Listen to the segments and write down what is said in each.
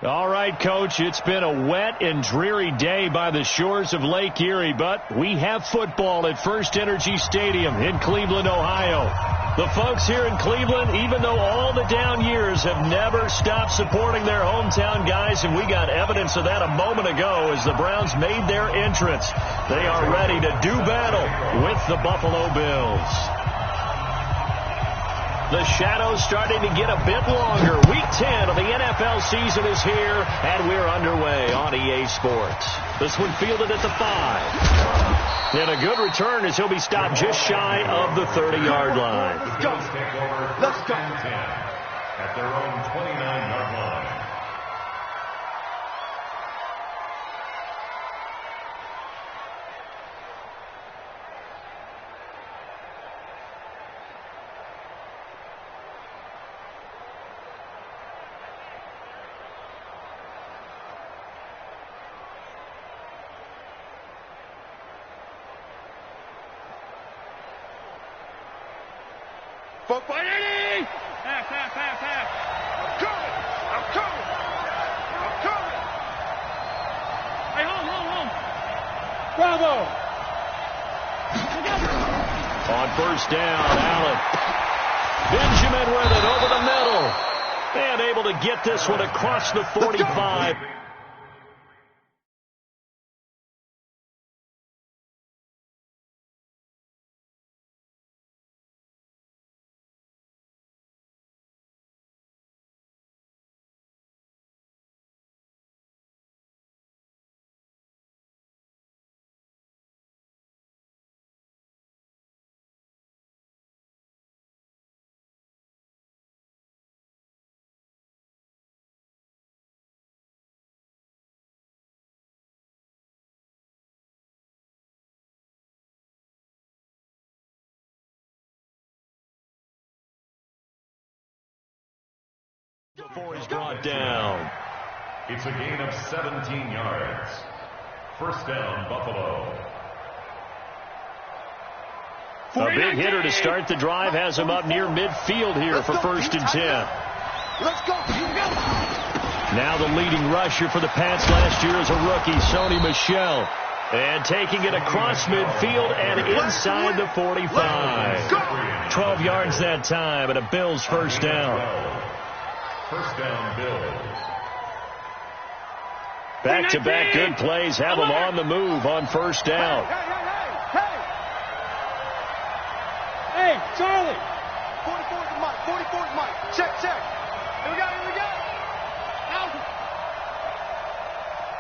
All right, Coach, it's been a wet and dreary day by the shores of Lake Erie, but we have football at First Energy Stadium in Cleveland, Ohio. The folks here in Cleveland, even though all the down years, have never stopped supporting their hometown guys, and we got evidence of that a moment ago as the Browns made their entrance. They are ready to do battle with the Buffalo Bills. The shadow's starting to get a bit longer. Week 10 of the NFL season is here, and we're underway on EA Sports. This one fielded at the 5. And a good return as he'll be stopped just shy of the 30-yard line. Let's go. Let's go. At their own 29-yard line. Football, Eddie! Half. I'm coming! Hey, home! Bravo! On first down, Allen. Benjamin with it over the middle. And able to get this one across the 45. Before he's brought down. It's a gain of 17 yards. First down, Buffalo. A big hitter to start the drive has him up near midfield here for first and 10. Let's go. Now the leading rusher for the Pats last year is a rookie, Sony Michel. And taking it across midfield and inside the 45. 12 yards that time, and a Bills first down. First down, Bills. Back-to-back good plays have them on the move on first down. Hey, Charlie. 44's the mic. 44's the mic. Check. Here we go. Out.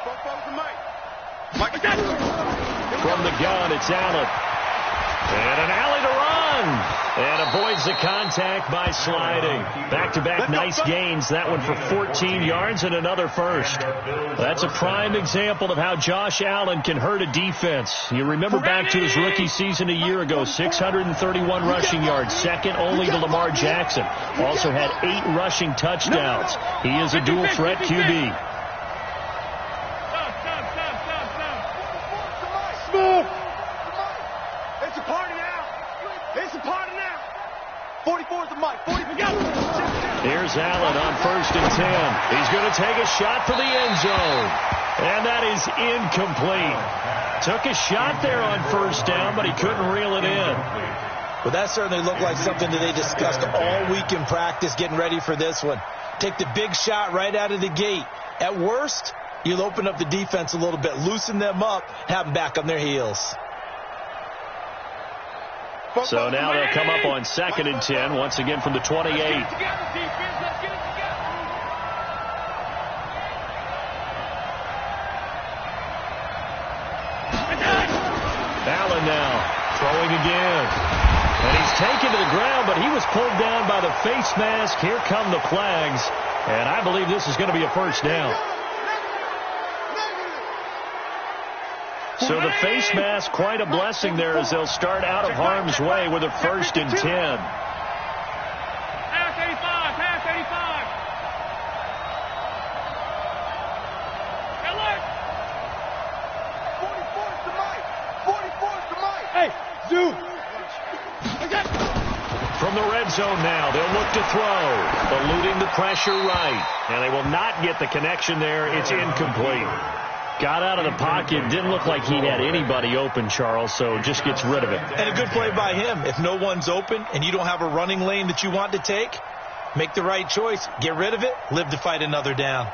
44's the mic. From the gun, it's Allen. And an alley to run. And avoids the contact by sliding. Back-to-back nice gains. That one for 14 yards and another first. That's a prime example of how Josh Allen can hurt a defense. You remember back to his rookie season a year ago, 631 rushing yards, second only to Lamar Jackson. Also had 8 rushing touchdowns. He is a dual-threat QB. Smooth. It's a party now. 44's the mic. 40. Here's Allen on first and 10. He's going to take a shot for the end zone. And that is incomplete. Took a shot there on first down, but he couldn't reel it in. Well, that certainly looked like something that they discussed all week in practice getting ready for this one. Take the big shot right out of the gate. At worst, you'll open up the defense a little bit, loosen them up, have them back on their heels. So now they'll come up on second and 10, once again from the 28. Allen now throwing again. And he's taken to the ground, but he was pulled down by the face mask. Here come the flags. And I believe this is going to be a first down. So the face mask, quite a blessing there as they'll start out of harm's way with a first and 10. Pass 85. Hey, Zoo. From the red zone now. They'll look to throw, eluding the pressure right. And they will not get the connection there. It's incomplete. Got out of the pocket. Didn't look like he had anybody open, Charles, so just gets rid of it. And a good play by him. If no one's open and you don't have a running lane that you want to take, make the right choice. Get rid of it. Live to fight another down.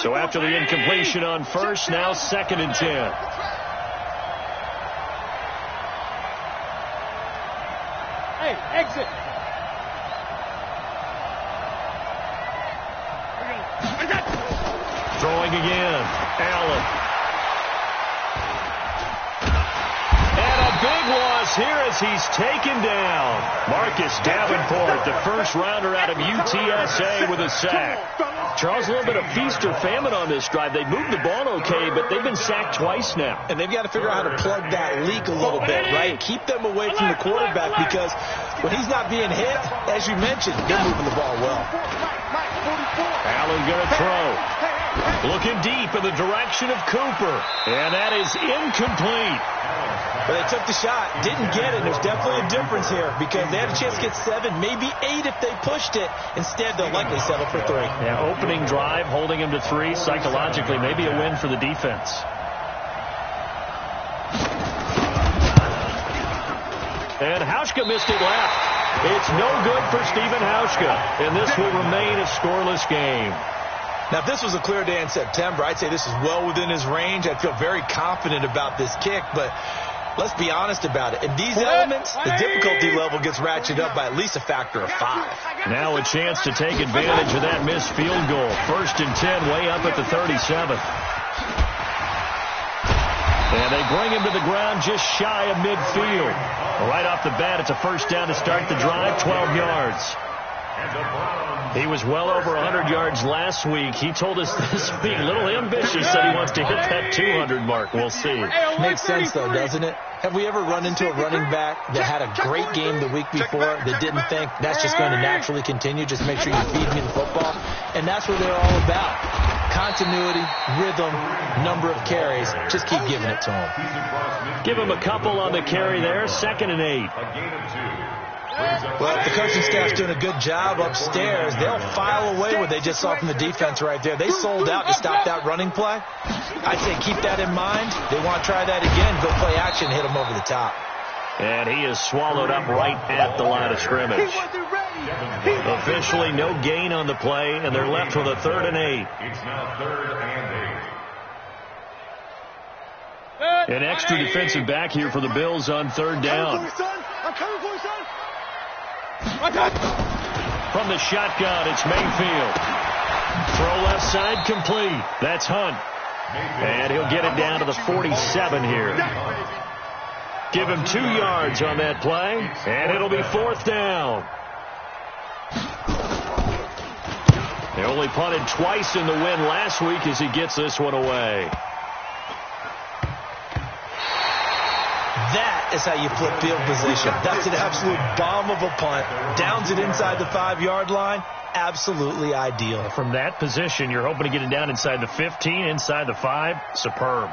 So after the incompletion on first, now 2nd and 10. Hey, exit. Throwing again. Allen. And a big loss here as he's taken down. Marcus Davenport, the first rounder out of UTSA with a sack. Charles, a little bit of feast or famine on this drive. They moved the ball okay, but they've been sacked twice now. And they've got to figure out how to plug that leak a little bit, right? Keep them away from the quarterback because when he's not being hit, as you mentioned, they're moving the ball well. Allen going to throw. Looking deep in the direction of Cooper. And that is incomplete. But they took the shot, didn't get it. There's definitely a difference here because they had a chance to get 7, maybe 8 if they pushed it. Instead, they'll likely settle for 3. Yeah, opening drive, holding him to 3. Psychologically, maybe a win for the defense. And Hauschka missed it left. It's no good for Stephen Hauschka, and this will remain a scoreless game. Now, if this was a clear day in September, I'd say this is well within his range. I'd feel very confident about this kick, but let's be honest about it. In these elements, the difficulty level gets ratcheted up by at least a factor of 5. Now a chance to take advantage of that missed field goal. 1st and 10, way up at the 37th. And they bring him to the ground just shy of midfield. Right off the bat, it's a first down to start the drive, 12 yards. He was well over 100 yards last week. He told us this week, a little ambitious, said he wants to hit that 200 mark. We'll see. Makes sense, though, doesn't it? Have we ever run into a running back that had a great game the week before that didn't think that's just going to naturally continue? Just make sure you feed me the football. And that's what they're all about. Continuity, rhythm, number of carries. Just keep giving it to him. Give him a couple on the carry there. 2nd and 8. Well, if the coaching staff's doing a good job upstairs, they'll file away what they just saw from the defense right there. They sold out to stop that running play. I'd say keep that in mind. They want to try that again. Go play action, hit them over the top. And he is swallowed up right at the line of scrimmage. Officially no gain on the play, and they're left with a 3rd and 8. It's now 3rd and 8. An extra defensive back here for the Bills on 3rd down. I'm coming for you, son. From the shotgun, it's Mayfield. Throw left side complete. That's Hunt. And he'll get it down to the 47 here. Give him 2 yards on that play, and it'll be 4th down. They only punted twice in the win last week as he gets this one away. That is how you flip field position. That's an absolute bomb of a punt. Downs it inside the 5-yard line. Absolutely ideal. From that position, you're hoping to get it down inside the 15, inside the 5. Superb.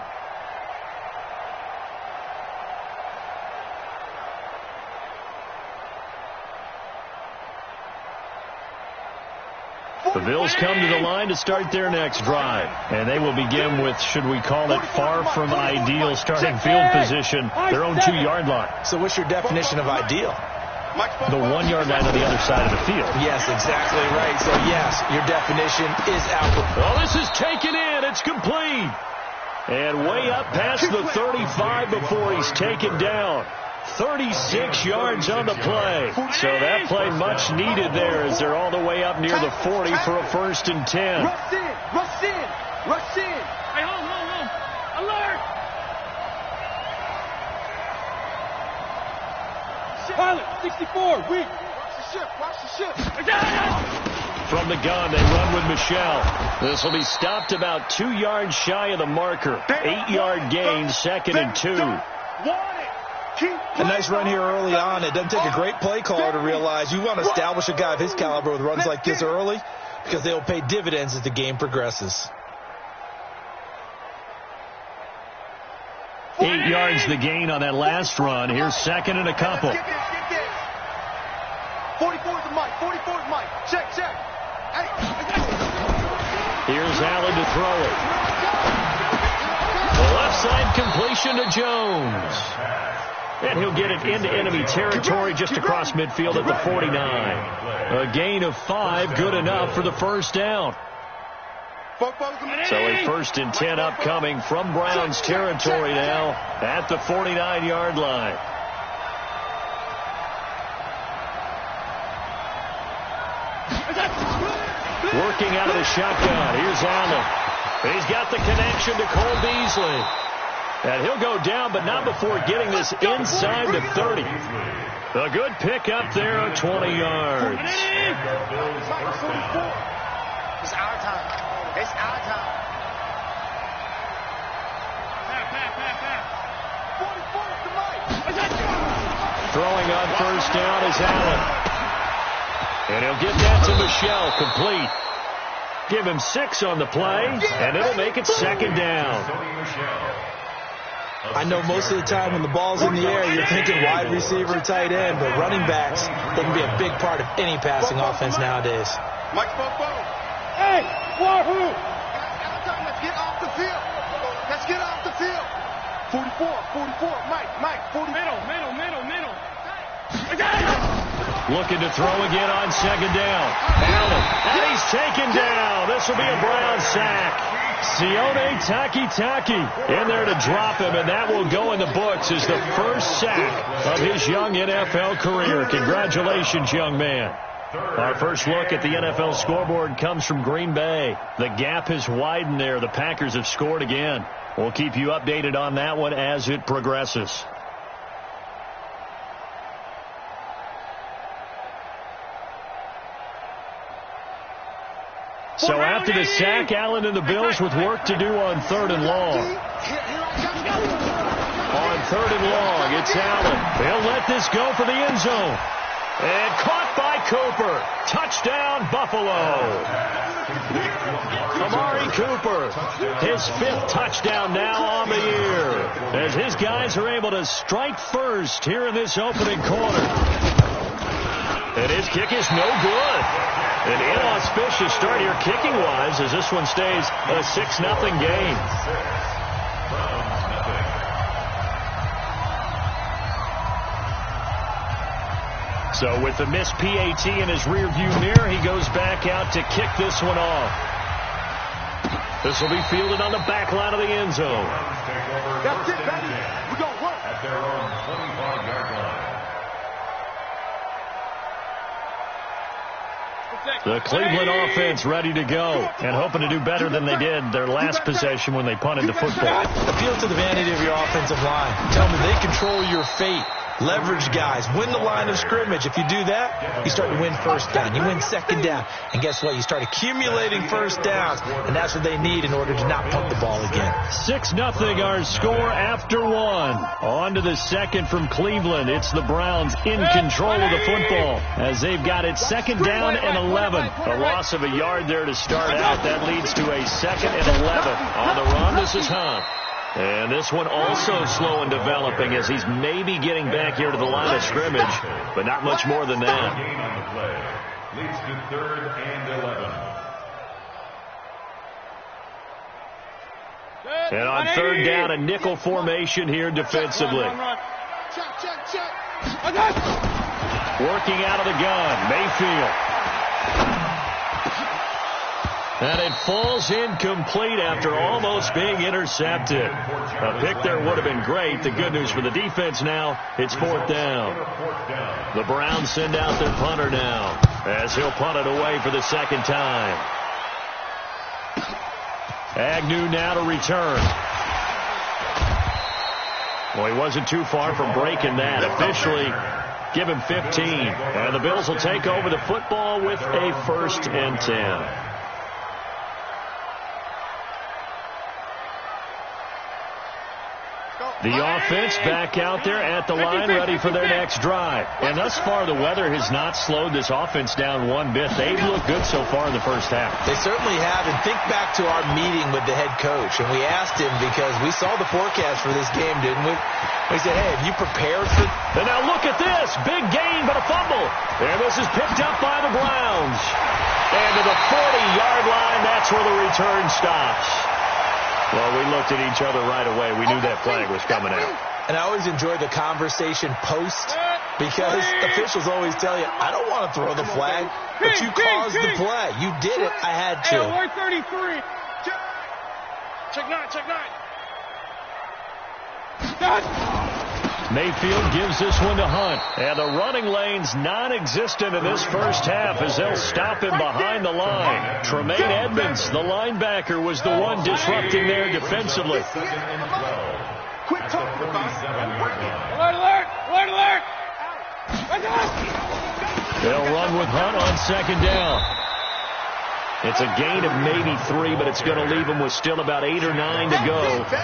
The Bills come to the line to start their next drive. And they will begin with, should we call it, far from ideal starting field position, their own 2-yard line. So what's your definition of ideal? The 1-yard line on the other side of the field. Yes, exactly right. So, yes, your definition is out. Oh, this is taken in. It's complete. And way up past the 35 before he's taken down. 36 yards on the play. So that play much needed there as they're all the way up near the 40 for a 1st and 10. Rush in, rush in, rush in. Hey, hold. Alert. Pilot, 64, weak. Watch the ship. From the gun, they run with Michelle. This will be stopped about 2 yards shy of the marker. 8-yard gain, 2nd and 2. A nice run here early on. It doesn't take a great play caller to realize you want to establish a guy of his caliber with runs like this early because they'll pay dividends as the game progresses. yards the gain on that last run. Here's second and a couple. Get this. 44 to Mike. 44 to Mike. Check. Hey. Here's Allen to throw it. The left side completion to Jones. And he'll get it into enemy territory just across midfield at the 49. A gain of 5, good enough for the first down. So a 1st and 10 upcoming from Browns territory now at the 49-yard line. Working out of the shotgun. Here's Allen. He's got the connection to Cole Beasley. And he'll go down, but not before getting this inside the 30. A good pick up there of 20 yards. It's our time. It's our time. 44 to Mike. Throwing on first down is Allen. And he'll get that to Michel, complete. Give him 6 on the play, and it'll make it second down. I know most of the time when the ball's in the air, you're thinking wide receiver, tight end, but running backs, they can be a big part of any passing offense nowadays. Mike, hey, Wahoo! Let's get off the field. Let's get off the field. 44, Mike, 40. Middle. Looking to throw again on second down. Allen, and he's taken down. This will be a Brown sack. Sione Takitaki in there to drop him, and that will go in the books as the first sack of his young NFL career. Congratulations, young man. Our first look at the NFL scoreboard comes from Green Bay. The gap has widened there. The Packers have scored again. We'll keep you updated on that one as it progresses. So after the sack, Allen and the Bills with work to do on 3rd and long. On 3rd and long, it's Allen. They'll let this go for the end zone. And caught by Cooper. Touchdown, Buffalo. Amari Cooper, his 5th touchdown now on the year, as his guys are able to strike first here in this opening quarter. And his kick is no good. An inauspicious start here kicking-wise as this one stays a 6-0 game. So with the missed PAT in his rearview mirror, he goes back out to kick this one off. This will be fielded on the back line of the end zone. That's it, baby. We're going to work. At their own 25-yard line. The Cleveland offense ready to go and hoping to do better than they did their last possession when they punted the football. Appeal to the vanity of your offensive line. Tell them they control your fate. Leverage guys. Win the line of scrimmage. If you do that, you start to win first down. You win second down. And guess what? You start accumulating first downs. And that's what they need in order to not punt the ball again. 6-0 our score after 1. On to the second from Cleveland. It's the Browns in control of the football as they've got it second down and 11. A loss of a yard there to start out. That leads to a 2nd and 11. On the run, this is Hunt. And this one also slow in developing as he's maybe getting back here to the line of scrimmage, but not much more than that. Gain on the play. Leads to 3rd and 11. And on 3rd down, a nickel formation here defensively. Check. Working out of the gun, Mayfield. And it falls incomplete after almost being intercepted. A pick there would have been great. The good news for the defense now, it's 4th down. The Browns send out their punter now as he'll punt it away for the 2nd time. Agnew now to return. Well, he wasn't too far from breaking that. Officially, give him 15. And the Bills will take over the football with a 1st and 10. Go. The offense back out there at the line, ready for their next drive. And thus far, the weather has not slowed this offense down one bit. They've looked good so far in the first half. They certainly have. And think back to our meeting with the head coach. And we asked him, because we saw the forecast for this game, didn't we? We said, hey, have you prepared for... And now look at this. Big gain, but a fumble. And this is picked up by the Browns. And to the 40-yard line, that's where the return stops. Well, we looked at each other right away. We knew that flag was coming out. And I always enjoy the conversation post, because officials always tell you, I don't want to throw the flag, but you caused the play. You did it. I had to. Hey, 33. Check 9, check 9. Mayfield gives this one to Hunt. And the running lane's non-existent in this first half as they'll stop him behind the line. Tremaine Edmonds, the linebacker, was the one disrupting there defensively. Quit talking about it. Alert, alert, alert. They'll run with Hunt on second down. It's a gain of maybe 3, but it's going to leave him with still about 8 or 9 to go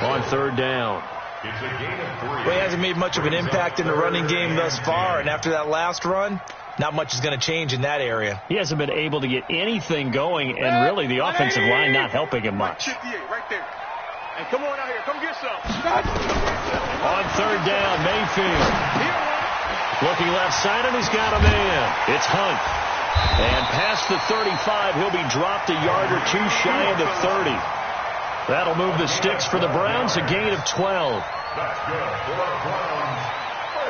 on third down. Well, he hasn't made much of an impact in the running game thus far, and after that last run, not much is going to change in that area. He hasn't been able to get anything going, and really the offensive line not helping him much. 58, right there. Hey, come on out here. Come get some. On third down, Mayfield. Looking left side, and he's got a man. It's Hunt. And past the 35, he'll be dropped a yard or 2 shy of the 30. That'll move the sticks for the Browns, a gain of 12.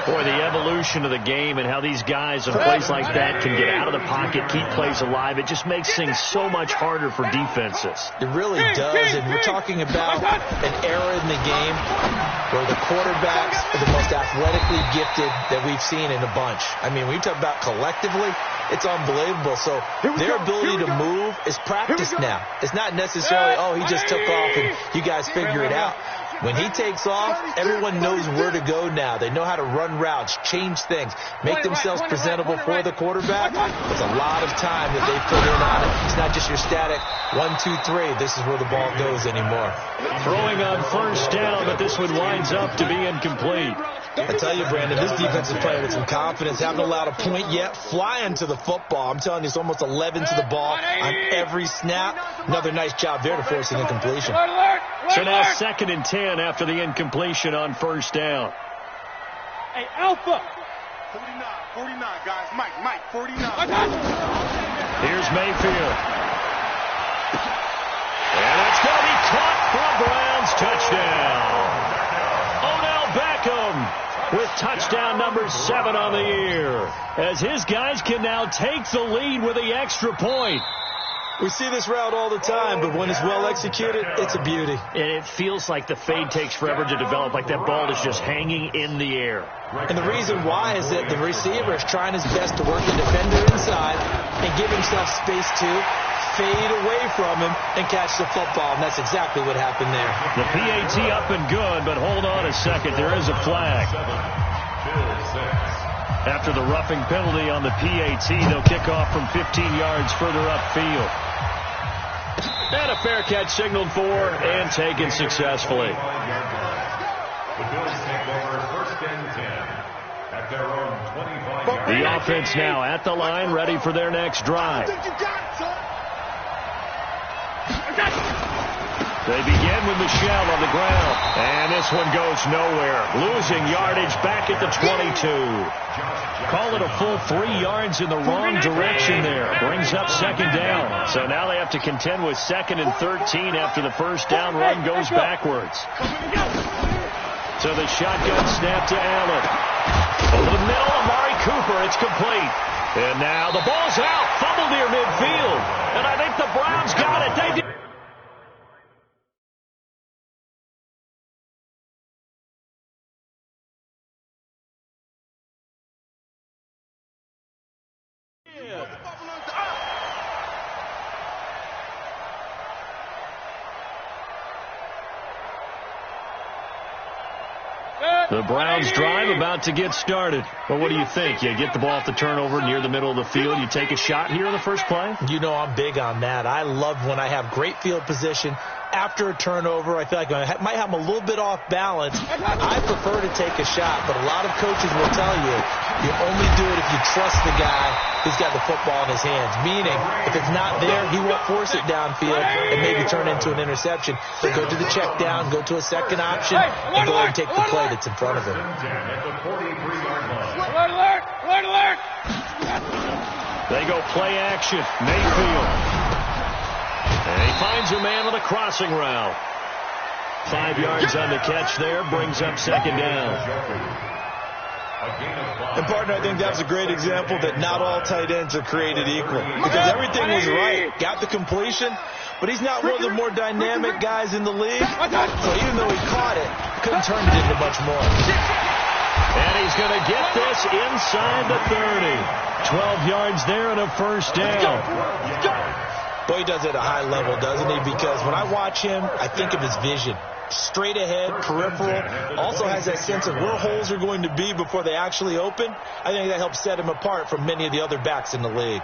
Boy, the evolution of the game and how these guys on plays like that can get out of the pocket, keep plays alive, it just makes things so much harder for defenses. It really does, and we're talking about an era in the game where the quarterbacks are the most athletically gifted that we've seen in a bunch. I mean, when you talk about collectively, it's unbelievable. So their ability to move is practiced now. It's not necessarily, oh, he just took off and you guys figure it out. When he takes off, everyone knows where to go now. They know how to run routes, change things, make themselves presentable for the quarterback. It's a lot of time that they put in on it. It's not just your static 1, 2, 3. This is where the ball goes anymore. Throwing on first down, but this one winds up to be incomplete. I tell you, Brandon, this defense is playing with some confidence. Haven't allowed a point yet. Flying to the football. I'm telling you, it's almost 11 to the ball on every snap. Another nice job there to force an incompletion. So now 2nd and 10 after the incompletion on first down. Hey, Alpha. 49, guys. Mike, 49. Here's Mayfield. And it's going to be caught for a Browns touchdown. Odell Beckham with touchdown number 7 on the year, as his guys can now take the lead with the extra point. We see this route all the time, but when it's well executed, it's a beauty. And it feels like the fade takes forever to develop, like that ball is just hanging in the air. And the reason why is that the receiver is trying his best to work the defender inside and give himself space to fade away from him and catch the football, and that's exactly what happened there. The PAT up and good, but hold on a second. There is a flag. After the roughing penalty on the PAT, they'll kick off from 15 yards further upfield. And a fair catch signaled for and taken successfully. The Bills take over 1st and 10 at their own 25-yard line. The offense now at the line, ready for their next drive. They begin with Michel on the ground. And this one goes nowhere. Losing yardage back at the 22. Call it a full 3 yards in the wrong direction there. Brings up 2nd down. So now they have to contend with 2nd and 13 after the first down run goes backwards. So the shotgun snap to Allen. Over the middle, Amari Cooper. It's complete. And now the ball's out. Fumble near midfield. And I think the Browns got it. They did. The Browns drive about to get started. Well, what do you think? You get the ball off the turnover near the middle of the field. You take a shot here in the first play? You know I'm big on that. I love when I have great field position. After a turnover, I feel like I might have them a little bit off balance. I prefer to take a shot, but a lot of coaches will tell you, you only do it if you trust the guy who's got the football in his hands. Meaning, if it's not there, he won't force it downfield and maybe turn into an interception. But go to the check down, go to a second option, and go ahead and take the play that's in front of him. Alert! They go play action. Mayfield. And he finds a man on the crossing route. 5 yards on the catch there, brings up second down. And, partner, I think that's a great example that not all tight ends are created equal. Because everything was right. Got the completion, but he's not one of the more dynamic guys in the league. So even though he caught it, couldn't turn it into much more. And he's going to get this inside the 30. 12 yards there and a first down. Boy, he does it at a high level, doesn't he? Because when I watch him, I think of his vision. Straight ahead, peripheral. Also has that sense of where holes are going to be before they actually open. I think that helps set him apart from many of the other backs in the league.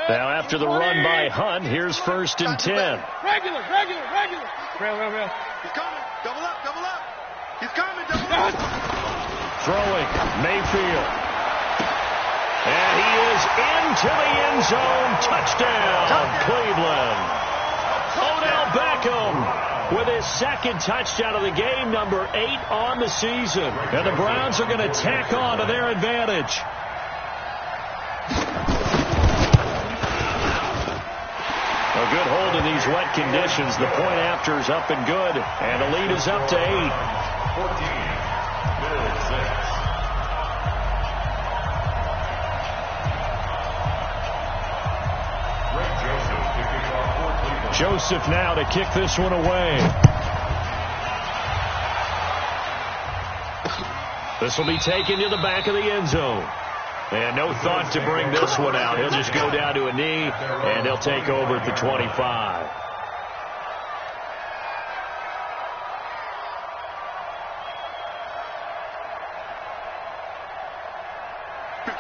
Now after the run by Hunt, here's 1st and 10. Regular. Real. He's coming. Double up. He's coming. Double up. Throwing, Mayfield. And he is into the end zone. Touchdown, Cleveland. Odell Beckham with his second touchdown of the game, number 8 on the season. And the Browns are going to tack on to their advantage. A good hold in these wet conditions. The point after is up and good. And the lead is up to 8. 14, Bills 6. Joseph now to kick this one away. This will be taken to the back of the end zone. And no thought to bring this one out. He'll just go down to a knee, and they'll take over at the 25.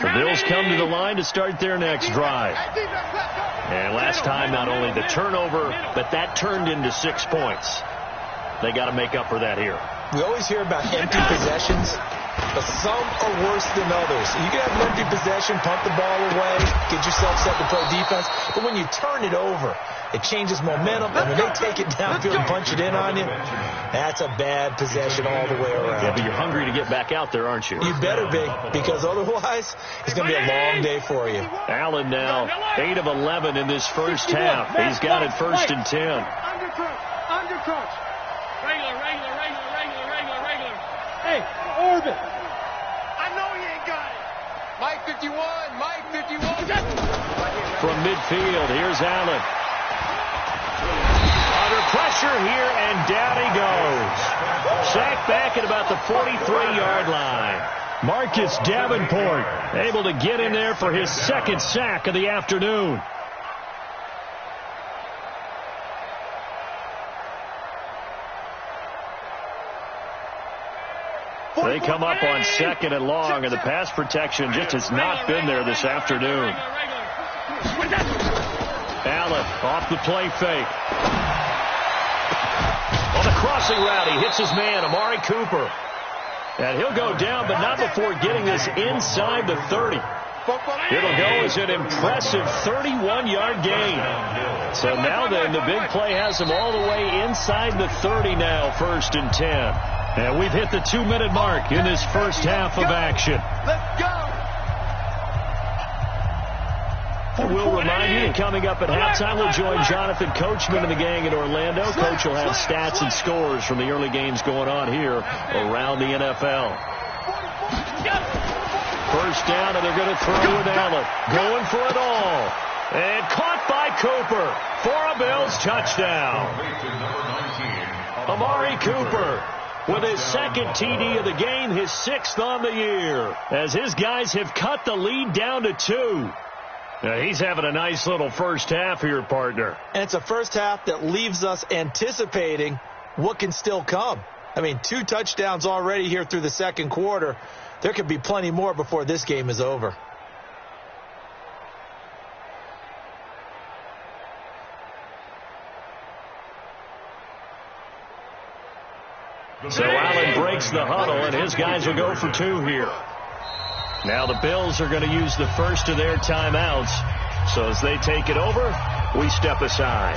The Bills come to the line to start their next drive. And last time, not only the turnover, but that turned into 6 points. They got to make up for that here. We always hear about empty possessions, but some are worse than others. You can have an empty possession, punt the ball away, get yourself set to play defense, but when you turn it over, it changes momentum, and when they take it downfield and punch it in on you, that's a bad possession all the way around. Yeah, but you're hungry to get back out there, aren't you? You better be, because otherwise, it's going to be a long day for you. Allen now, 8 of 11 in this first half. He's got it 1st and 10. Under crunch. Regular. Hey, Orbit. I know he ain't got it. Mike 51. From midfield, here's Allen. Under pressure here, and down he goes. Sacked back at about the 43-yard line. Marcus Davenport able to get in there for his second sack of the afternoon. They come up on 2nd and long, and the pass protection just has not been there this afternoon. Allen off the play fake. On the crossing route, he hits his man, Amari Cooper. And he'll go down, but not before getting this inside the 30. It'll go as an impressive 31-yard gain. So now then, the big play has him all the way inside the 30 now, 1st and 10. And we've hit the 2-minute mark in this first half of action. Let's go. We'll remind you that coming up at halftime, we'll join Jonathan Coachman and the gang in Orlando. Coach will have stats and scores from the early games going on here around the NFL. First down, and they're going to throw with Allen. Going for it all. And caught by Cooper for a Bills touchdown. Amari Cooper with his second TD of the game, his 6th on the year, as his guys have cut the lead down to 2. Now, he's having a nice little first half here, partner. And it's a first half that leaves us anticipating what can still come. I mean, 2 touchdowns already here through the second quarter. There could be plenty more before this game is over. So Allen breaks the huddle, and his guys will go for 2 here. Now the Bills are going to use the first of their timeouts. So as they take it over, we step aside.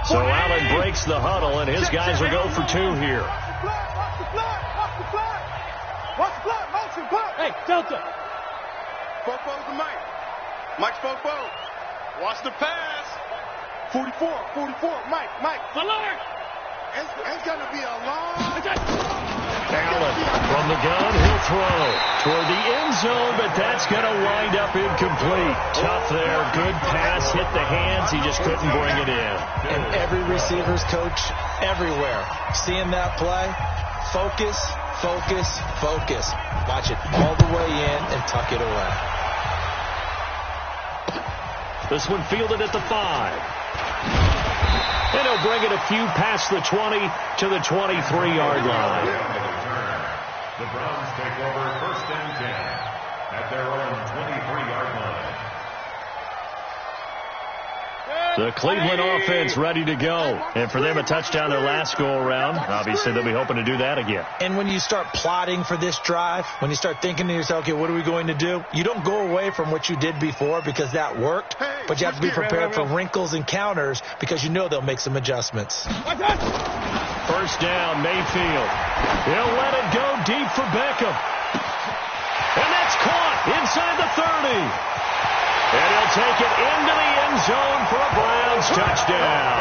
So Allen breaks the huddle, and his guys will go for 2 here. Watch the block, motion, block. Hey, Delta. Fofo to Mike. Mike's Fofo. Watch the pass. 44, Mike. Alert! It's going to be a long... Allen from the gun, he'll throw toward the end zone, but that's going to wind up incomplete. Tough there, good pass, hit the hands, he just couldn't bring it in. And every receiver's coach everywhere, seeing that play, focus. Watch it all the way in and tuck it away. This one fielded at the 5. And he'll bring it a few past the 20 to the 23-yard line. The Browns take over 1st and 10 at their own 23-yard line. The Cleveland offense ready to go. And for them, a touchdown their last go-around. Obviously, they'll be hoping to do that again. And when you start plotting for this drive, when you start thinking to yourself, okay, what are we going to do? You don't go away from what you did before because that worked, but you have to be prepared for wrinkles and counters because you know they'll make some adjustments. First down, Mayfield. He'll let it go deep for Beckham. And that's caught inside the 30. And he'll take it into the end zone for a Browns touchdown.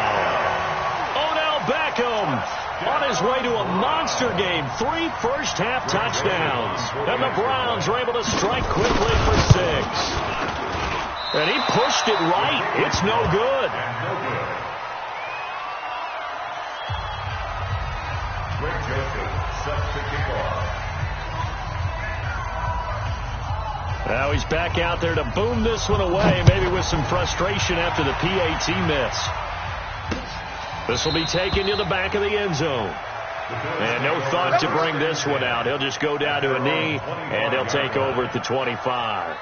Odell Beckham on his way to a monster game. 3 first-half touchdowns. And the Browns are able to strike quickly for 6. And he pushed it right. It's no good. Greg Joseph sets the kickoff. Now he's back out there to boom this one away, maybe with some frustration after the PAT miss. This will be taken to the back of the end zone. And no thought to bring this one out. He'll just go down to a knee, and he'll take over at the 25.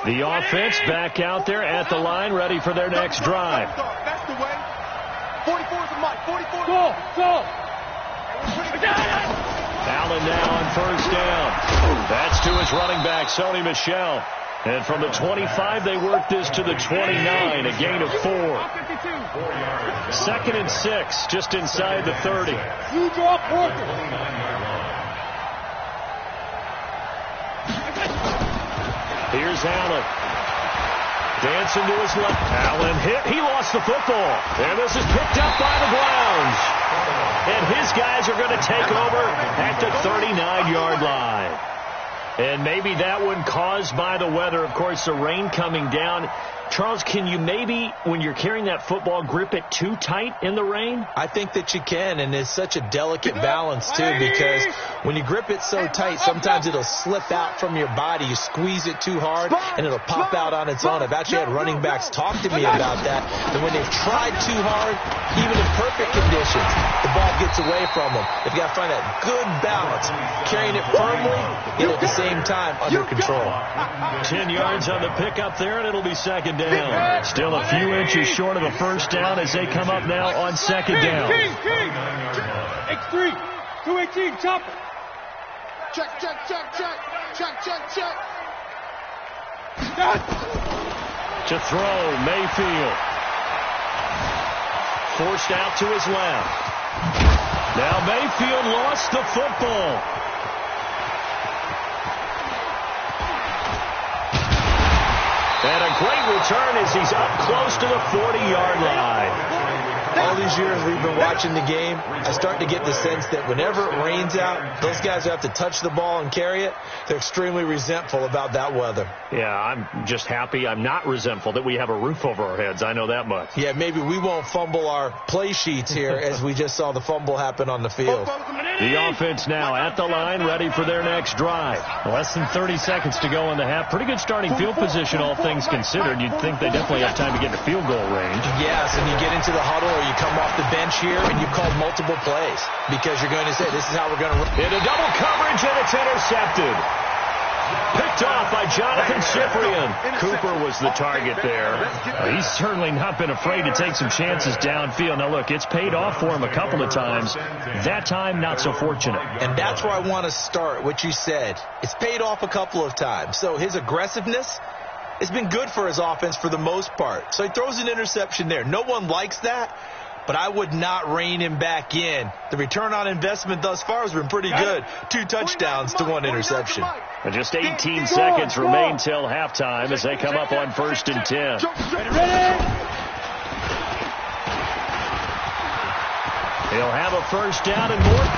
The offense back out there at the line, ready for their next drive. That's the way. 44 to Mike. 44. Go. Allen now on first down. That's to his running back, Sony Michel. And from the 25, they work this to the 29, a gain of 4. 2nd and 6, just inside the 30. You draw Porter. Here's Allen. Dancing to his left. Allen hit. He lost the football. And this is picked up by the Browns. And his guys are going to take over at the 39-yard line. And maybe that one caused by the weather. Of course, the rain coming down. Charles, can you maybe, when you're carrying that football, grip it too tight in the rain? I think that you can, and it's such a delicate balance, too, because when you grip it so tight, sometimes it'll slip out from your body. You squeeze it too hard, and it'll pop out on its own. I've actually had running backs talk to me about that, and when they've tried too hard, even in perfect conditions, the ball gets away from them. They've got to find that good balance, carrying it firmly, yet at the same time under control. 10 yards on the pickup there, and it'll be second down. Still a few inches short of a first down as they come up now on second down. X3, 218, chop it. Check. To throw, Mayfield. Forced out to his left. Now Mayfield lost the football. And a great return as he's up close to the 40-yard line. All these years we've been watching the game, I start to get the sense that whenever it rains out, those guys who have to touch the ball and carry it, they're extremely resentful about that weather. Yeah, I'm just happy I'm not resentful that we have a roof over our heads. I know that much. Yeah, maybe we won't fumble our play sheets here as we just saw the fumble happen on the field. The offense now at the line, ready for their next drive. Less than 30 seconds to go in the half. Pretty good starting field position, all things considered. You'd think they definitely have time to get to field goal range. Yes, and you get into the huddle or you come off the bench here and you call multiple plays because you're going to say, this is how we're going to run. Into double coverage, and it's intercepted. Picked off by Jonathan Cyprien. Cooper was the target there. He's certainly not been afraid to take some chances downfield. Now, look, it's paid off for him a couple of times. That time, not so fortunate. And that's where I want to start, what you said. It's paid off a couple of times. So his aggressiveness has been good for his offense for the most part. So he throws an interception there. No one likes that, but I would not rein him back in. The return on investment thus far has been pretty good. 2 touchdowns to 1 interception. And just 18 seconds remain till halftime as they come up on 1st and 10. He'll have a first down and more.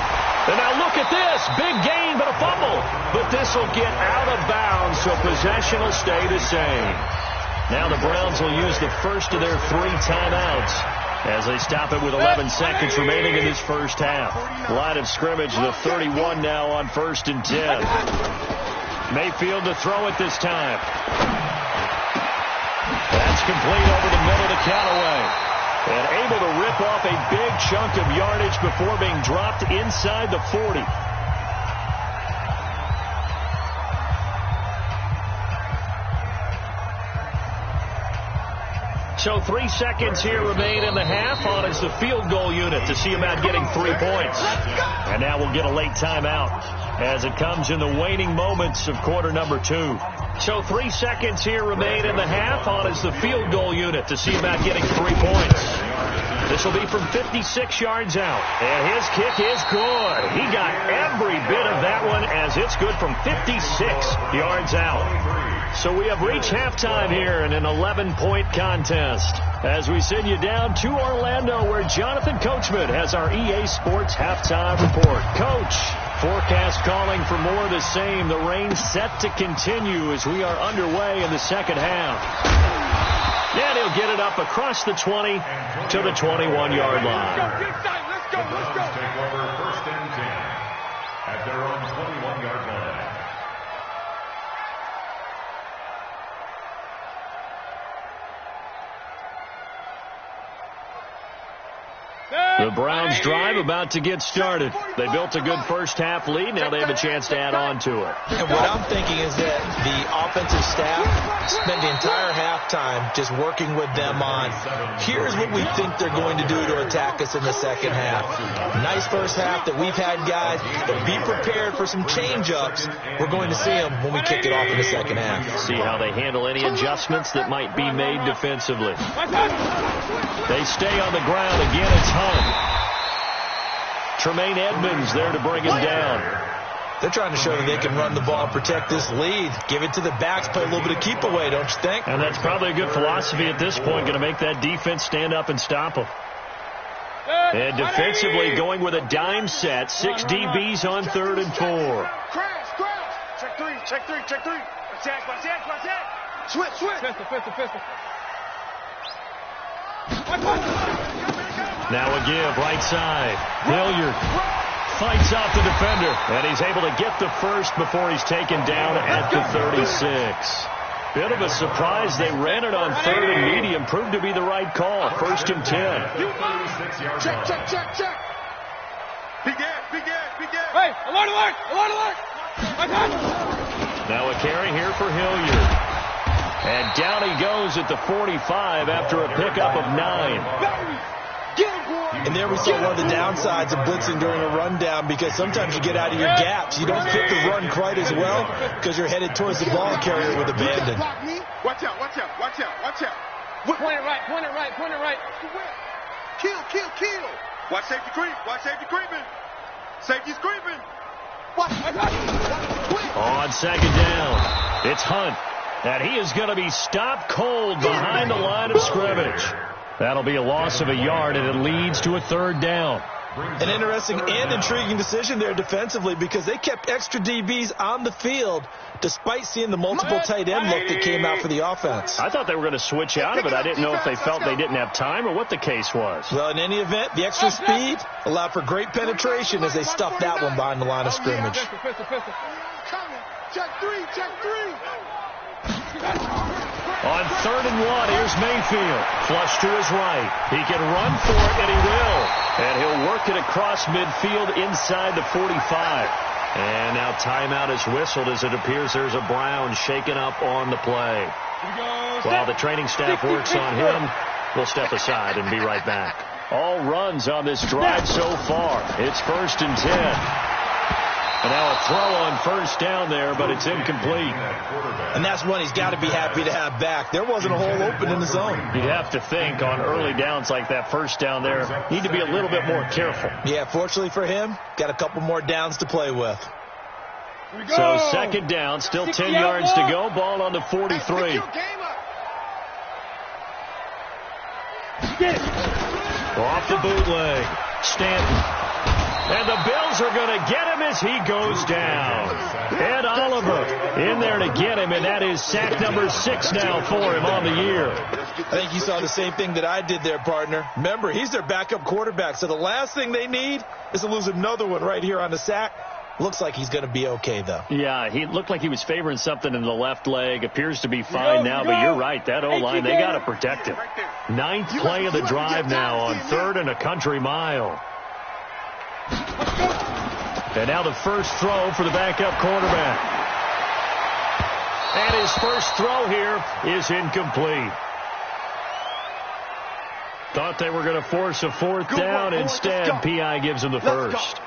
And now look at this. Big gain, but a fumble. But this will get out of bounds, so possession will stay the same. Now the Browns will use the first of their 3 timeouts as they stop it with 11 seconds remaining in this first half. Line of scrimmage, the 31 now on 1st and 10. Mayfield to throw it this time. That's complete over the middle to Callaway. And able to rip off a big chunk of yardage before being dropped inside the 40. So 3 seconds here remain in the half. On is the field goal unit to see about getting 3 points. And now we'll get a late timeout as it comes in the waning moments of quarter number 2. So 3 seconds here remain in the half. On is the field goal unit to see about getting 3 points. This will be from 56 yards out. And his kick is good. He got every bit of that one as it's good from 56 yards out. So we have reached halftime here in an 11-point contest as we send you down to Orlando where Jonathan Coachman has our EA Sports halftime report. Coach, forecast calling for more of the same. The rain set to continue as we are underway in the second half. And he'll get it up across the 20 to the 21-yard line. Let's go. Take over 1st and 10 at their own 21-yard line. The Browns drive about to get started. They built a good first half lead. Now they have a chance to add on to it. And what I'm thinking is that the offensive staff spent the entire halftime just working with them on, here's what we think they're going to do to attack us in the second half. Nice first half that we've had, guys, but be prepared for some change-ups. We're going to see them when we kick it off in the second half. See how they handle any adjustments that might be made defensively. They stay on the ground. Again, it's Hunt. Tremaine Edmonds there to bring him down. They're trying to show that they can run the ball and protect this lead. Give it to the backs, play a little bit of keep away, don't you think? And that's probably a good philosophy at this point, going to make that defense stand up and stop them. And defensively going with a dime set, 6 DBs on 3rd and 4. Crash. Check 3. Attack. Switch. Pistol. Now a give, right side. Hilliard fights off the defender, and he's able to get the first before he's taken down at the 36. Bit of a surprise. They ran it on 3rd and medium. Proved to be the right call. 1st and 10. Check. Big ass. Hey, alert! Now a carry here for Hilliard. And down he goes at the 45 after a pickup of 9. And there we saw one of the downsides of blitzing during a rundown because sometimes you get out of your gaps. You don't fit the run quite as well because you're headed towards the ball carrier with abandon. Watch out. Point it right. Kill. Watch safety creeping. Safety's creeping. Watch. On 2nd down, it's Hunt. And he is going to be stopped cold behind the line of scrimmage. That'll be a loss of a yard, and it leads to a third down. An interesting and intriguing decision there defensively because they kept extra DBs on the field despite seeing the multiple tight end look that came out for the offense. I thought they were going to switch out of it. I didn't know if they felt they didn't have time or what the case was. Well, in any event, the extra speed allowed for great penetration as they stuffed that one behind the line of scrimmage. Check three, check three. On 3rd and 1, here's Mayfield. Flush to his right. He can run for it, and he will. And he'll work it across midfield inside the 45. And now timeout is whistled as it appears there's a Brown shaken up on the play. While the training staff works on him, we'll step aside and be right back. All runs on this drive so far. It's 1st and 10. And now a throw on first down there, but it's incomplete. And that's one he's got to be happy to have back. There wasn't a hole open in the zone. You'd have to think on early downs like that first down there, need to be a little bit more careful. Yeah, fortunately for him, got a couple more downs to play with. So 2nd down, still 10 yards to go. Ball on the 43. Off the bootleg. Stanton. And the Bills are going to get him as he goes down. Ed Oliver in there to get him, and that is sack number 6 now for him on the year. I think you saw the same thing that I did there, partner. Remember, he's their backup quarterback, so the last thing they need is to lose another one right here on the sack. Looks like he's going to be okay, though. Yeah, he looked like he was favoring something in the left leg. Appears to be fine now, but you're right. That O-line, they got to protect him. 9th play of the drive now on 3rd and a country mile. And now the first throw for the backup quarterback. And his first throw here is incomplete. Thought they were going to force a 4th down. Instead, P.I. gives him the first.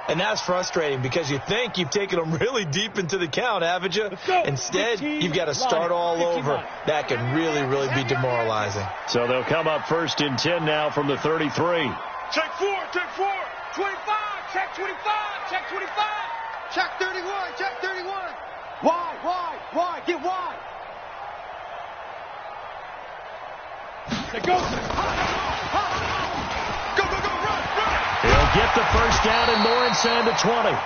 And that's frustrating because you think you've taken them really deep into the count, haven't you? Instead, you've got to start all over. That can really, really be demoralizing. So they'll come up 1st and 10 now from the 33. Check 4, check 4. 25, check 25, check 25. Check 31, check 31. Wide, get wide. Go, run. He'll get the first down and more inside the 20.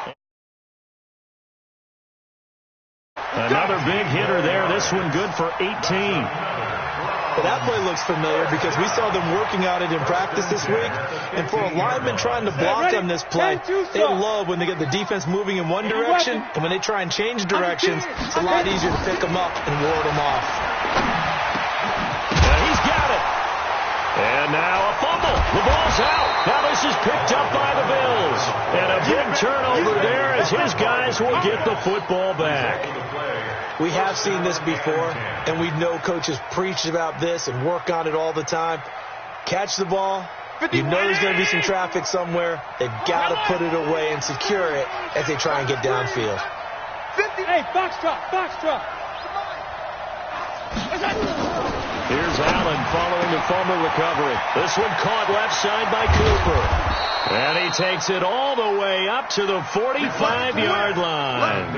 Another big hitter there. This one good for 18. Well, that play looks familiar because we saw them working on it in practice this week. And for a lineman trying to block on this play, they love when they get the defense moving in one direction, and when they try and change directions, it's a lot easier to pick them up and ward them off. And he's got it. And now a fumble. The ball's out. Now this is picked up by the Bills. And a big turnover there as his guys will get the football back. We have seen this before, and we know coaches preach about this and work on it all the time. Catch the ball. You know there's going to be some traffic somewhere. They've got to put it away and secure it as they try and get downfield. Hey, box drop. Here's Allen following the fumble recovery. This one caught left side by Cooper. And he takes it all the way up to the 45-yard line.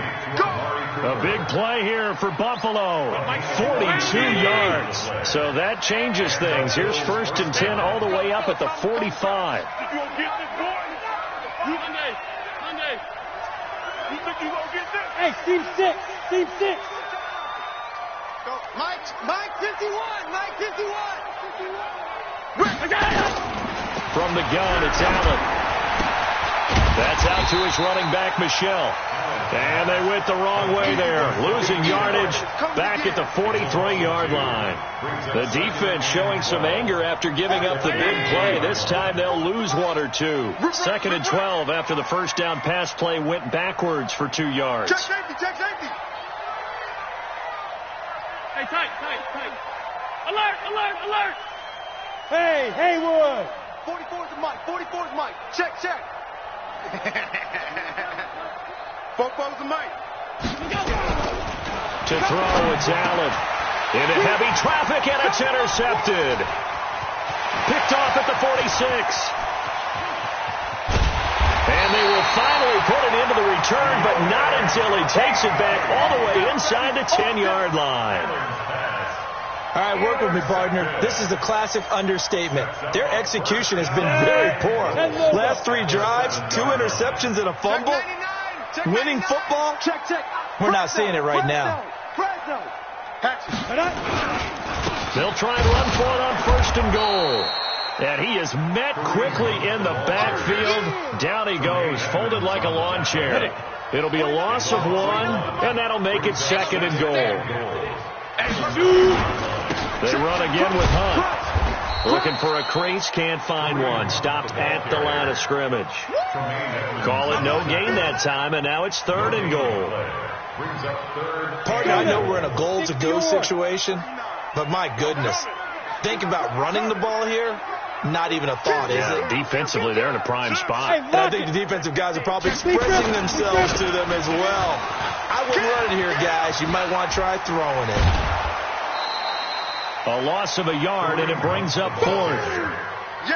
A big play here for Buffalo. 42 yards. So that changes things. Here's 1st and 10 all the way up at the 45. Hey, team 6. Mike 51. From the gun, it's Allen. That's out to his running back, Michel. And they went the wrong way there. Losing yardage back at the 43-yard line. The defense showing some anger after giving up the big play. This time they'll lose 1 or 2. 2nd and 12 after the first down pass play went backwards for 2 yards. Check safety. Hey, tight. Alert. Hey, Haywood. 44's Mike. Check. Four's the Mike. To throw, it's Allen. Into heavy traffic, and it's intercepted. Picked off at the 46. And they will finally put it into the return, but not until he takes it back all the way inside the 10-yard line. All right, work with me, partner. This is a classic understatement. Their execution has been very poor. Last 3 drives, 2 interceptions and a fumble. Winning football? We're not seeing it right now. They'll try and run for it on 1st and goal. And he is met quickly in the backfield. Down he goes, folded like a lawn chair. It'll be a loss of 1, and that'll make it 2nd and goal. They run again with Hunt. Looking for a crease, can't find one. Stopped at the line of scrimmage. Call it no gain that time, and now it's 3rd and goal. Partner, I know we're in a goal-to-go situation, but my goodness. Think about running the ball here. Not even a thought, is it? Defensively, they're in a prime spot. And I think the defensive guys are probably expressing themselves to them as well. I wouldn't run it here, guys. You might want to try throwing it. A loss of a yard, and it brings up 4th.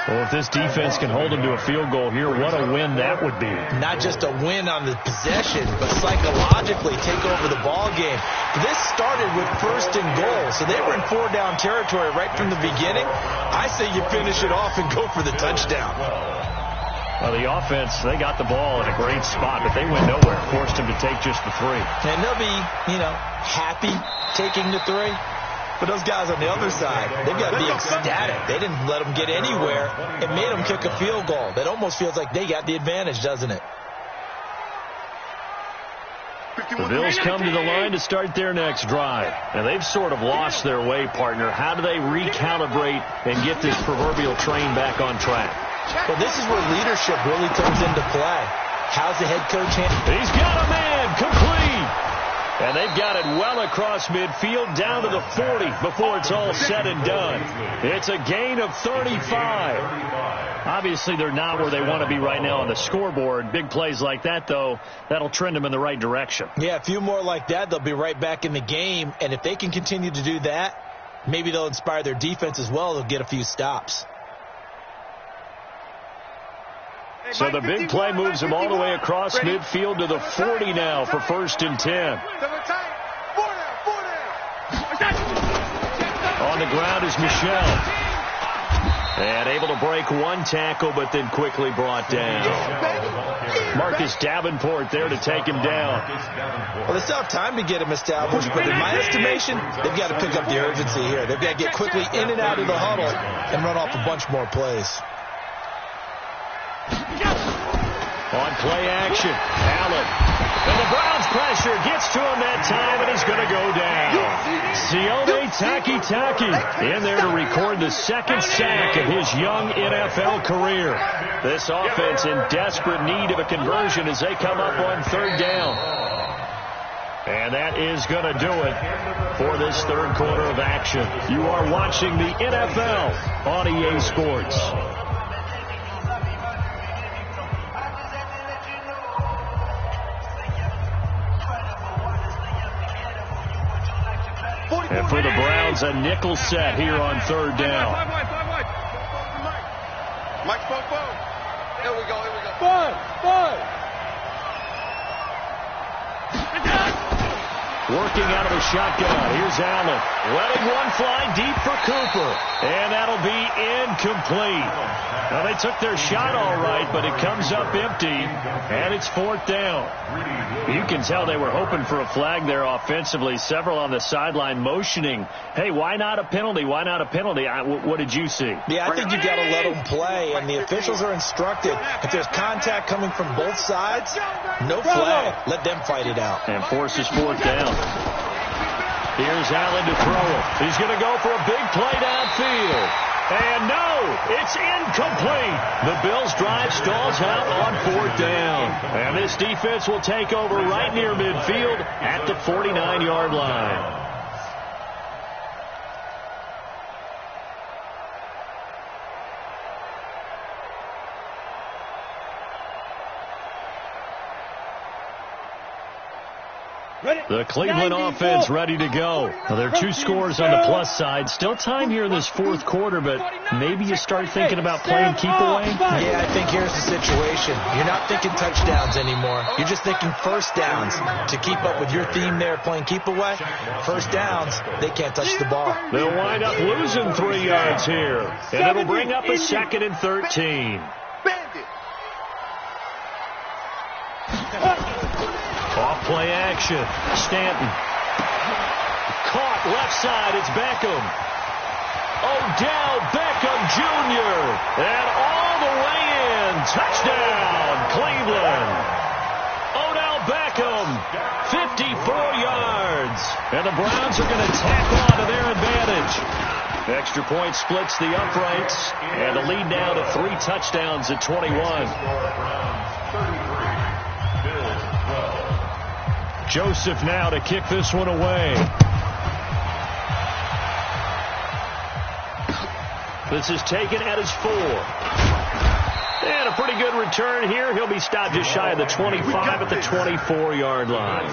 Well, if this defense can hold them to a field goal here, what a win that would be. Not just a win on the possession, but psychologically take over the ball game. This started with 1st and goal, so they were in 4-down territory right from the beginning. I say you finish it off and go for the touchdown. Well, the offense, they got the ball in a great spot, but they went nowhere, forced them to take just the 3. And they'll be, happy taking the 3. But those guys on the other side, they've got to be ecstatic. They didn't let them get anywhere and made them kick a field goal. That almost feels like they got the advantage, doesn't it? The Bills come to the line to start their next drive. And they've sort of lost their way, partner. How do they recalibrate and get this proverbial train back on track? Well, this is where leadership really comes into play. How's the head coach handling? He's got a man, complete. And they've got it well across midfield down to the 40 before it's all said and done. It's a gain of 35. Obviously, they're not where they want to be right now on the scoreboard. Big plays like that, though, that'll trend them in the right direction. Yeah, a few more like that, they'll be right back in the game. And if they can continue to do that, maybe they'll inspire their defense as well. They'll get a few stops. So the big play moves them all the way across midfield to the 40 now for 1st and 10. On the ground is Michel. And able to break 1 tackle, but then quickly brought down. Marcus Davenport there to take him down. Well, they still have time to get him established, but in my estimation, they've got to pick up the urgency here. They've got to get quickly in and out of the huddle and run off a bunch more plays. On play action, Allen. And the Browns pressure gets to him that time, and he's going to go down. Sione Takitaki in there to record the 2nd sack of his young NFL career. This offense in desperate need of a conversion as they come up on 3rd down. And that is going to do it for this 3rd quarter of action. You are watching the NFL on EA Sports. And for the Browns, a nickel set here on 3rd down. Mike, boom. Here we go. Five. Working out of a shotgun. Here's Allen. Letting one fly deep for Cooper. And that'll be incomplete. Now, they took their shot all right, but it comes up empty, and it's 4th down. You can tell they were hoping for a flag there offensively. Several on the sideline motioning, hey, why not a penalty? Why not a penalty? What did you see? Yeah, I think you've got to let them play, and the officials are instructed. If there's contact coming from both sides, no flag. Let them fight it out. And forces 4th down. Here's Allen to throw it. He's going to go for a big play downfield. And no, it's incomplete. The Bills' drive stalls out on 4th down. And this defense will take over right near midfield at the 49-yard line. The Cleveland offense ready to go. Now, there are 2 scores on the plus side. Still time here in this fourth quarter, but maybe you start thinking about playing keep away? Yeah, I think here's the situation. You're not thinking touchdowns anymore. You're just thinking first downs. To keep up with your theme there, playing keep away, first downs, they can't touch the ball. They'll wind up losing 3 yards here, and it'll bring up a 2nd and 13. Off play action. Stanton. Caught left side. It's Beckham. Odell Beckham Jr. And all the way in. Touchdown, Cleveland. Odell Beckham, 54 yards. And the Browns are going to tack on to their advantage. Extra point splits the uprights. And the lead now to 3 touchdowns at 21. Joseph now to kick this one away. This is taken at his 4. And a pretty good return here. He'll be stopped just shy of the 25 at the 24-yard line.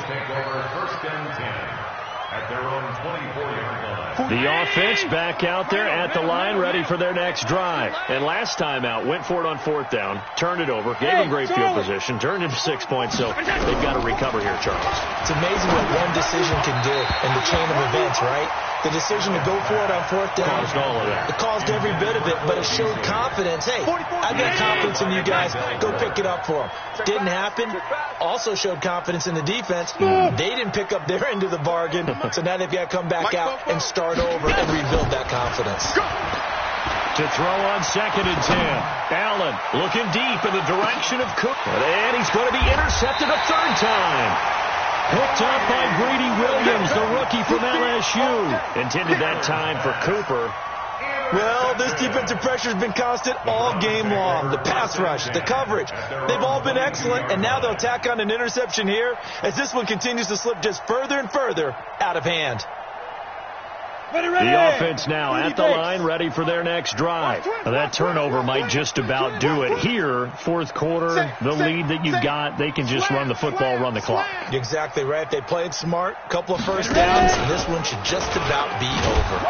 At their own 24-yard line. The offense back out there at the line, ready for their next drive. And last time out, went for it on 4th down, turned it over, gave them great field position, turned into 6 points, so they've got to recover here, Charles. It's amazing what one decision can do in the chain of events, right? The decision to go for it on 4th down. Caused all of that. It caused every bit of it, but it showed confidence. Hey, I've got confidence in you guys. Go pick it up for them. Didn't happen. Also showed confidence in the defense. They didn't pick up their end of the bargain, so now they've got to come back out and start over and rebuild that confidence. To throw on 2nd and 10. Allen looking deep in the direction of Cook. And he's going to be intercepted a 3rd time. Hooked up by Greedy Williams, the rookie from LSU. Intended that time for Cooper. Well, this defensive pressure has been constant all game long. The pass rush, the coverage, they've all been excellent, and now they'll tack on an interception here as this one continues to slip just further and further out of hand. The offense now at the line, ready for their next drive. Now, that turnover might just about do it. Here, 4th quarter, the lead that you've got, they can just run the football, run the clock. You're exactly right. They played smart, couple of first downs, and this one should just about be over.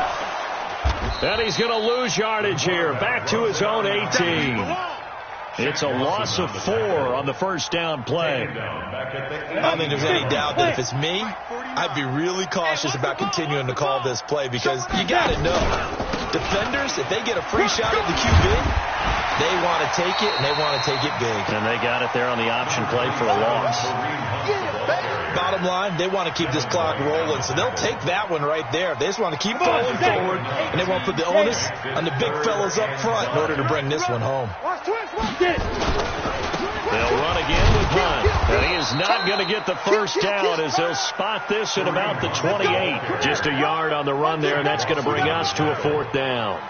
And he's going to lose yardage here, back to his own 18. It's a loss of 4 on the first down play. I don't think there's any doubt that if it's me, I'd be really cautious about continuing to call this play because you got to know, defenders, if they get a free shot at the QB, they want to take it, and they want to take it big. And they got it there on the option play for a loss. Bottom line, they want to keep this clock rolling, so they'll take that one right there. They just want to keep falling forward, and they want to put the onus on the big fellas up front in order to bring this one home. They'll run again with Hunt. And he is not going to get the first down as they'll spot this at about the 28. Just a yard on the run there, and that's going to bring us to a 4th down.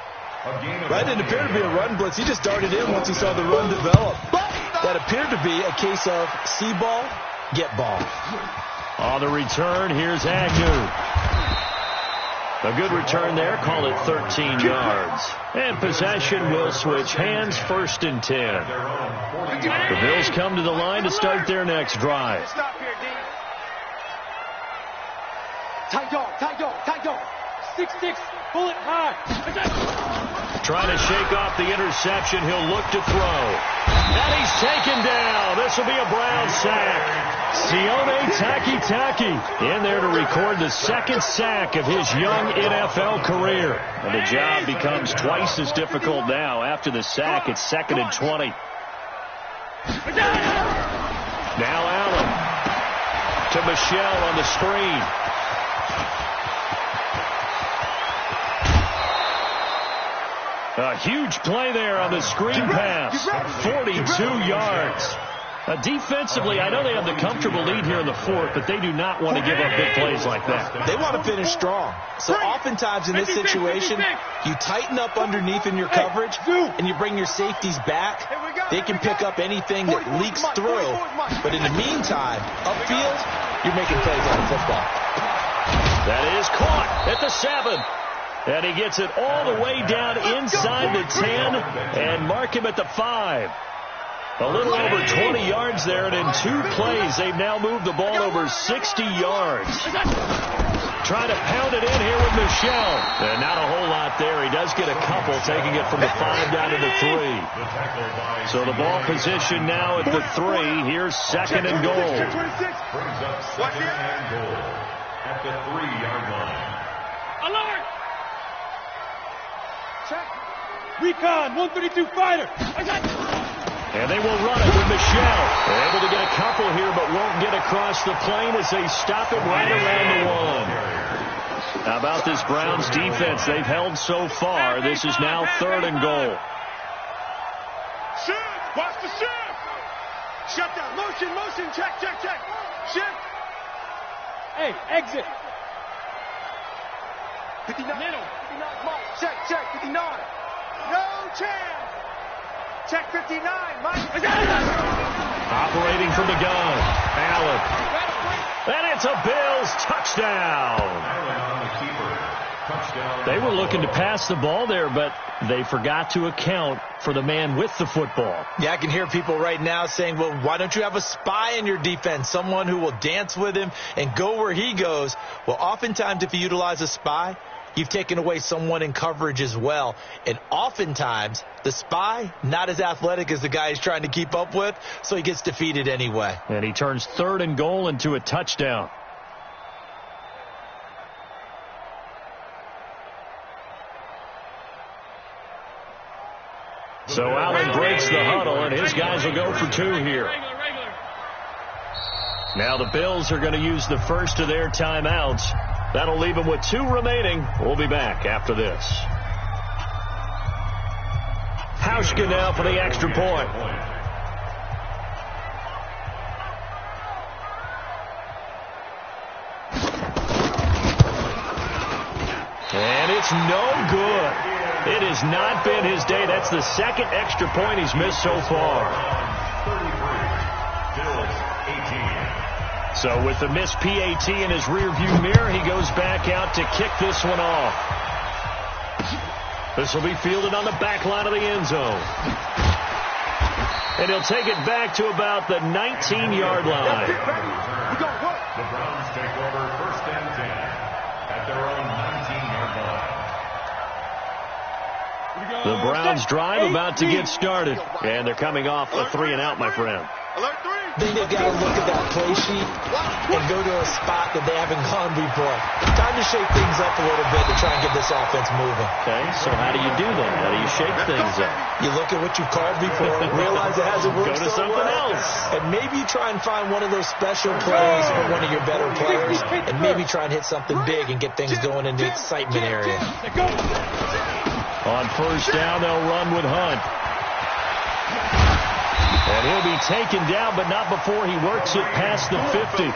That didn't appear to be a run blitz. He just darted in once he saw the run develop. That appeared to be a case of see ball, get ball. On the return, here's Agnew. A good return there. Call it 13 yards. And possession will switch hands, 1st and 10. The Bills come to the line to start their next drive. Tight dog. 6-6, bullet high. Trying to shake off the interception. He'll look to throw. And he's taken down. This will be a Brown sack. Sione Takitaki in there to record the 2nd sack of his young NFL career. And the job becomes twice as difficult now. After the sack, it's 2nd and 20. Now Allen to Michelle on the screen. A huge play there on the screen pass. 42 yards. Defensively, I know they have the comfortable lead here in the 4th, but they do not want to give up big plays like that. They want to finish strong. So oftentimes in this situation, you tighten up underneath in your coverage, and you bring your safeties back. They can pick up anything that leaks through. But in the meantime, upfield, you're making plays on the football. That is caught at the 7. And he gets it all the way down inside the 10 and mark him at the 5. A little over 20 yards there, and in 2 plays, they've now moved the ball over 60 yards. Trying to pound it in here with Michel. And not a whole lot there. He does get a couple, taking it from the 5 down to the 3. So the ball position now at the 3. Here's 2nd and goal. Brings up 2nd and goal at the 3-yard line. Alert! Check. Recon, 132 fighter. I got you. And they will run it with Michel. They're able to get a couple here, but won't get across the plane as they stop him right around the 1. How about this Browns defense? They've held so far. This is now 3rd and goal. Shift! Watch the shift! Shut down. Motion. Check. Shift. Hey, exit. 59. Middle. 59. Mike. Check. 59. No chance. Check 59. Mike. Operating from the gun. Allen. And it's a Bills touchdown. Allen on the keeper. Touchdown. They were looking to pass the ball there, but they forgot to account for the man with the football. Yeah, I can hear people right now saying, well, why don't you have a spy in your defense, someone who will dance with him and go where he goes? Well, oftentimes if you utilize a spy, you've taken away someone in coverage as well. And oftentimes, the spy, not as athletic as the guy he's trying to keep up with, so he gets defeated anyway. And he turns 3rd and goal into a touchdown. So Allen breaks the huddle, and his guys will go for 2 here. Now the Bills are going to use the first of their timeouts. That'll leave them with 2 remaining. We'll be back after this. Hauschka now for the extra point. And it's no good. It has not been his day. That's the 2nd extra point he's missed so far. 33. Bills 18. So with the missed PAT in his rearview mirror, he goes back out to kick this one off. This will be fielded on the back line of the end zone. And he'll take it back to about the 19-yard line. The Browns take over 1st and 10 at their own 19-yard line. The Browns drive about to get started. And they're coming off a 3-and-out, my friend. Alert 3. I think they've got to look at that play sheet and go to a spot that they haven't gone before. Time to shake things up a little bit to try and get this offense moving. Okay, so how do you do that? How do you shake things up? You look at what you've called before, realize it hasn't worked Go to so something well, else. and maybe try and find one of those special plays from one of your better players, and maybe try and hit something big and get things going in the excitement area. On 1st down, they'll run with Hunt. And he'll be taken down, but not before he works it past the 50.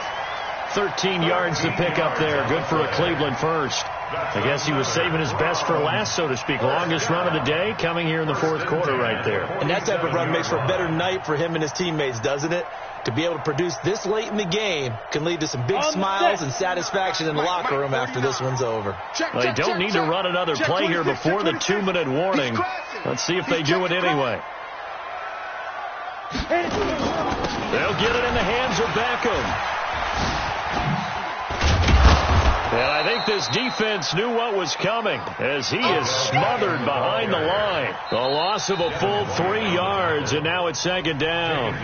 13 yards to pick up there. Good for a Cleveland first. I guess he was saving his best for last, so to speak. Longest run of the day coming here in the 4th quarter right there. And that type of run makes for a better night for him and his teammates, doesn't it? To be able to produce this late in the game can lead to some big smiles and satisfaction in the locker room after this one's over. Well, they don't need to run another play here before the 2-minute warning. Let's see if they do it anyway. They'll get it in the hands of Beckham. And I think this defense knew what was coming as he is smothered behind the line. A loss of a full 3 yards, and now it's 2nd down.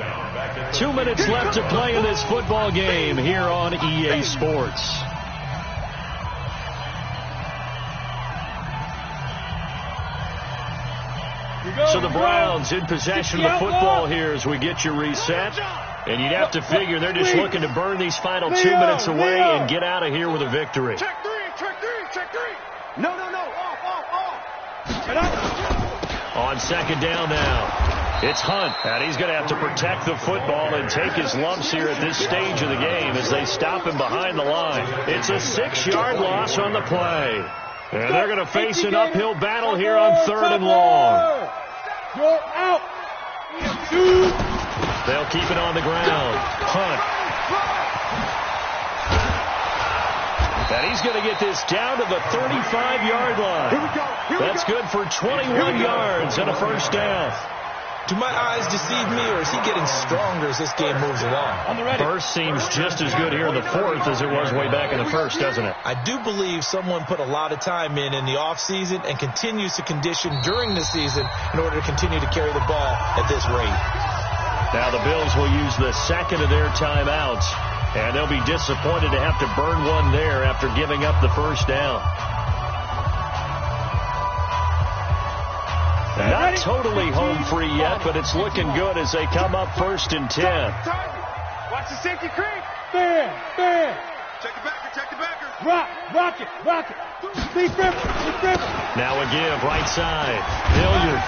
2 minutes left to play in this football game here on EA Sports. So the Browns in possession of the football here as we get you reset. And you'd have to figure they're just looking to burn these final 2 minutes away and get out of here with a victory. Check 3. No. Off. On 2nd down now, it's Hunt. And he's going to have to protect the football and take his lumps here at this stage of the game as they stop him behind the line. It's a 6-yard loss on the play. And they're going to face an uphill battle here on 3rd and long. You're out. They'll keep it on the ground. Hunt. And he's going to get this down to the 35-yard line. That's good for 21 yards and a 1st down. Do my eyes deceive me, or is he getting stronger as this game moves along? On the ready. First seems just as good here in the fourth as it was way back in the first, doesn't it? I do believe someone put a lot of time in the offseason and continues to condition during the season in order to continue to carry the ball at this rate. Now the Bills will use the second of their timeouts, and they'll be disappointed to have to burn one there after giving up the first down. Not totally home free yet, but it's looking good as they come up 1st and 10. Watch the safety creep. Bam, bam. Check the backer, check the backer. Rock it. Big grip. Now a give, right side. Hilliard.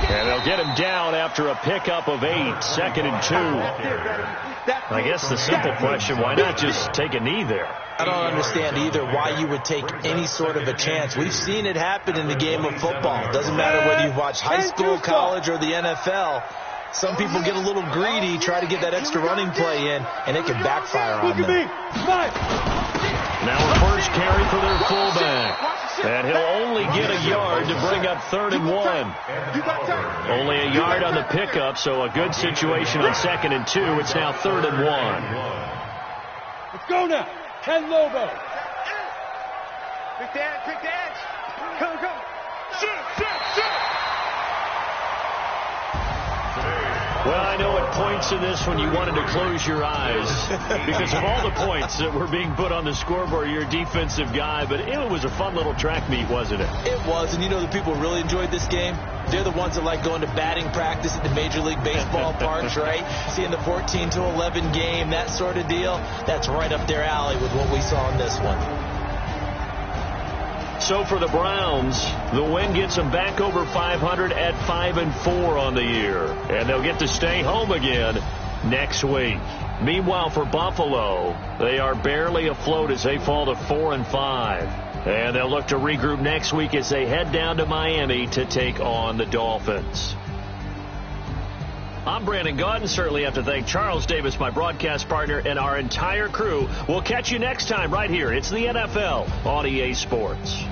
And they'll get him down after a pickup of 8, 2nd and 2. I guess the simple question, why not just take a knee there? I don't understand either why you would take any sort of a chance. We've seen it happen in the game of football. Doesn't matter whether you've watched high school, college, or the NFL. Some people get a little greedy, try to get that extra running play in, and it can backfire on them. Now a first carry for their fullback. And he'll only get a yard to bring up 3rd and 1. Only a yard on the pickup, so a good situation on 2nd and 2. It's now 3rd and 1. Let's go now. Ken Lobo. Pick the edge. Go. Shoot. Well, I know at points in this when you wanted to close your eyes because of all the points that were being put on the scoreboard. You're a defensive guy, but it was a fun little track meet, wasn't it? It was, and you know the people who really enjoyed this game? They're the ones that like going to batting practice at the Major League Baseball parks, right? Seeing the 14-11 game, that sort of deal. That's right up their alley with what we saw in this one. So for the Browns, the win gets them back over 500 at 5-4 on the year. And they'll get to stay home again next week. Meanwhile, for Buffalo, they are barely afloat as they fall to 4-5. And they'll look to regroup next week as they head down to Miami to take on the Dolphins. I'm Brandon Gaudin. Certainly have to thank Charles Davis, my broadcast partner, and our entire crew. We'll catch you next time right here. It's the NFL on EA Sports.